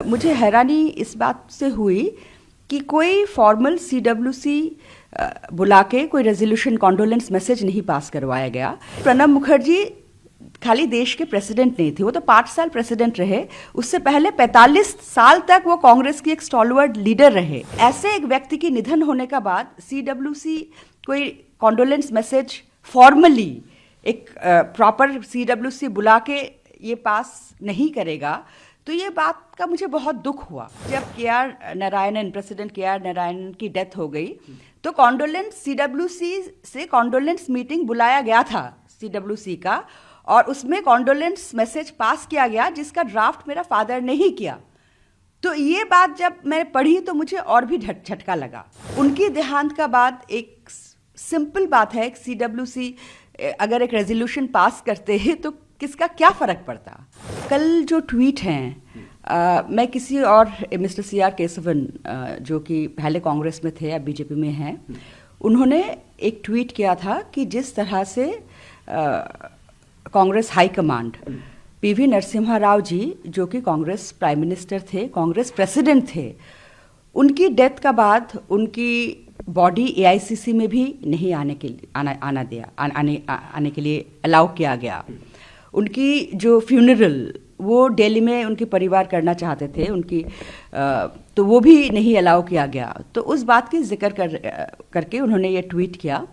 मुझे हैरानी इस बात से हुई कि कोई फॉर्मल सीडब्ल्यूसी बुला के कोई रेजोल्यूशन कॉन्डोलेंस मैसेज नहीं पास करवाया गया। प्रणब मुखर्जी खाली देश के प्रेसिडेंट नहीं थे, वो तो 5 साल प्रेसिडेंट रहे। उससे पहले 45 साल तक वो कांग्रेस की एक स्टॉलवर्ड लीडर रहे। ऐसे एक व्यक्ति की निधन होने का बाद सीडब्ल्यूसी कोई कॉन्डोलेंस मैसेज फॉर्मली एक प्रॉपर सीडब्ल्यूसी बुला के ये पास नहीं करेगा, तो ये बात का मुझे बहुत दुख हुआ। जब प्रेसिडेंट के आर नारायणन की डेथ हो गई तो कॉन्डोलेंस सीडब्ल्यूसी से कॉन्डोलेंस मीटिंग बुलाया गया था सीडब्ल्यूसी का, और उसमें कॉन्डोलेंस मैसेज पास किया गया जिसका ड्राफ्ट मेरा फादर ने ही किया। तो ये बात जब मैंने पढ़ी तो मुझे और भी झटका लगा। उनकी देहांत का बाद एक सिंपल बात है, सीडब्ल्यूसी अगर एक रेजोल्यूशन पास करते हैं तो किसका क्या फर्क पड़ता। कल जो ट्वीट हैं, मैं किसी और मिस्टर CR केशवन जो कि पहले कांग्रेस में थे अब बीजेपी में हैं, उन्होंने एक ट्वीट किया था कि जिस तरह से Congress high command PV Narasimha Rao ji जो कि कांग्रेस प्राइम मिनिस्टर थे, कांग्रेस प्रेसिडेंट थे, उनकी डेथ का बाद उनकी बॉडी AICC में भी नहीं आने के लिए अलाउ किया गया। उनकी जो फ्यूनरल वो दिल्ली में उनके परिवार करना चाहते थे, तो वो भी नहीं अलाउ किया गया। तो उस बात की जिक्र करके उन्होंने ये ट्वीट किया।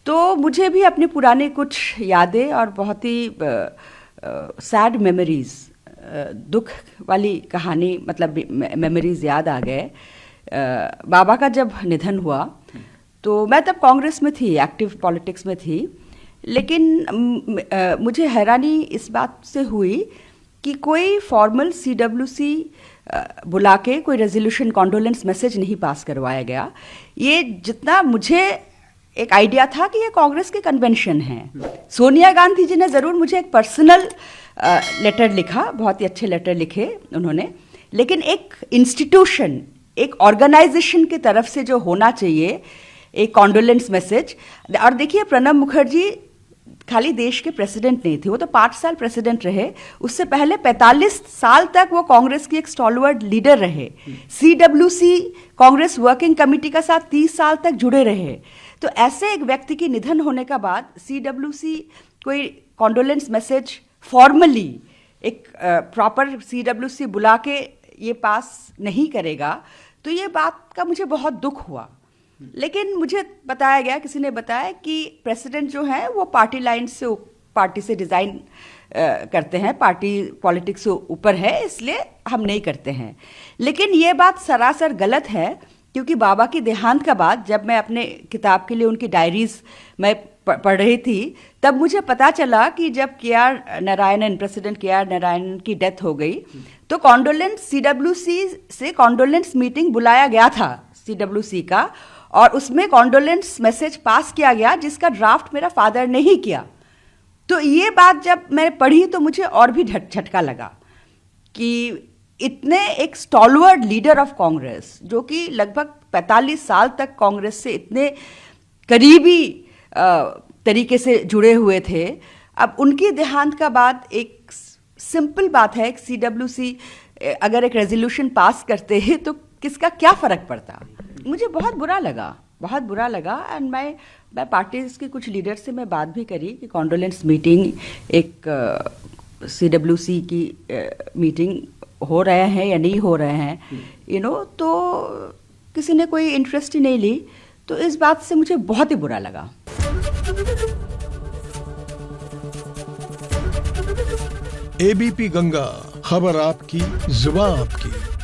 तो मुझे भी अपने पुराने कुछ यादें और बहुत ही सैड मेमोरीज, दुख वाली कहानी मतलब मेमोरीज याद आ गए। बाबा का जब निधन हुआ तो मैं तब कांग्रेस में थी, एक्टिव पॉलिटिक्स में थी, लेकिन मुझे हैरानी इस बात से हुई कि कोई फॉर्मल सीडब्ल्यूसी बुला के कोई रेजोल्यूशन कॉन्डोलेंस मैसेज नहीं पास करवाया गया। ये जितना मुझे एक आइडिया था कि ये कांग्रेस के कन्वेंशन हैं। सोनिया गांधी जी ने ज़रूर मुझे एक पर्सनल लेटर लिखा, बहुत ही अच्छे लेटर लिखे उन्होंने, लेकिन एक इंस्टीट्यूशन, एक ऑर्गेनाइजेशन की तरफ से जो होना चाहिए एक कॉन्डोलेंस मैसेज। और देखिए, प्रणब मुखर्जी खाली देश के प्रेसिडेंट नहीं थे, वो तो 5 साल प्रेसिडेंट रहे। उससे पहले 45 साल तक वो कांग्रेस की एक स्टॉलवर्ड लीडर रहे। CWC कांग्रेस वर्किंग कमेटी का साथ 30 साल तक जुड़े रहे। तो ऐसे एक व्यक्ति की निधन होने का बाद CWC कोई कॉन्डोलेंस मैसेज फॉर्मली एक प्रॉपर CWC बुला के ये पास नहीं करेगा, तो ये बात का मुझे बहुत दुख हुआ। लेकिन मुझे बताया गया, किसी ने बताया कि प्रेसिडेंट जो है वो पार्टी लाइन से, पार्टी से डिज़ाइन करते हैं, पार्टी पॉलिटिक्स से ऊपर है, इसलिए हम नहीं करते हैं। लेकिन ये बात सरासर गलत है, क्योंकि बाबा की देहांत का बाद जब मैं अपने किताब के लिए उनकी डायरीज मैं पढ़ रही थी, तब मुझे पता चला कि जब प्रेसिडेंट KR नारायणन की डेथ हो गई तो कॉन्डोलेंस CWC से कॉन्डोलेंस मीटिंग बुलाया गया था CWC का, और उसमें कॉन्डोलेंस मैसेज पास किया गया जिसका ड्राफ्ट मेरा फादर ने ही किया। तो ये बात जब मैंने पढ़ी तो मुझे और भी झटका लगा कि इतने एक स्टॉलवर्ड लीडर ऑफ कांग्रेस जो कि लगभग 45 साल तक कांग्रेस से इतने करीबी तरीके से जुड़े हुए थे, अब उनकी देहांत का बाद एक सिंपल बात है, एक CWC अगर एक रेजोल्यूशन पास करते हैं तो किसका क्या फर्क पड़ता। मुझे बहुत बुरा लगा। एंड मैं पार्टीज के कुछ लीडर से मैं बात भी करी कि कॉन्डोलेंस मीटिंग, एक CWC की मीटिंग हो रहे हैं या नहीं हो रहे हैं, तो किसी ने कोई इंटरेस्ट ही नहीं ली। तो इस बात से मुझे बहुत ही बुरा लगा। ABP गंगा, खबर आपकी, जुबान आपकी।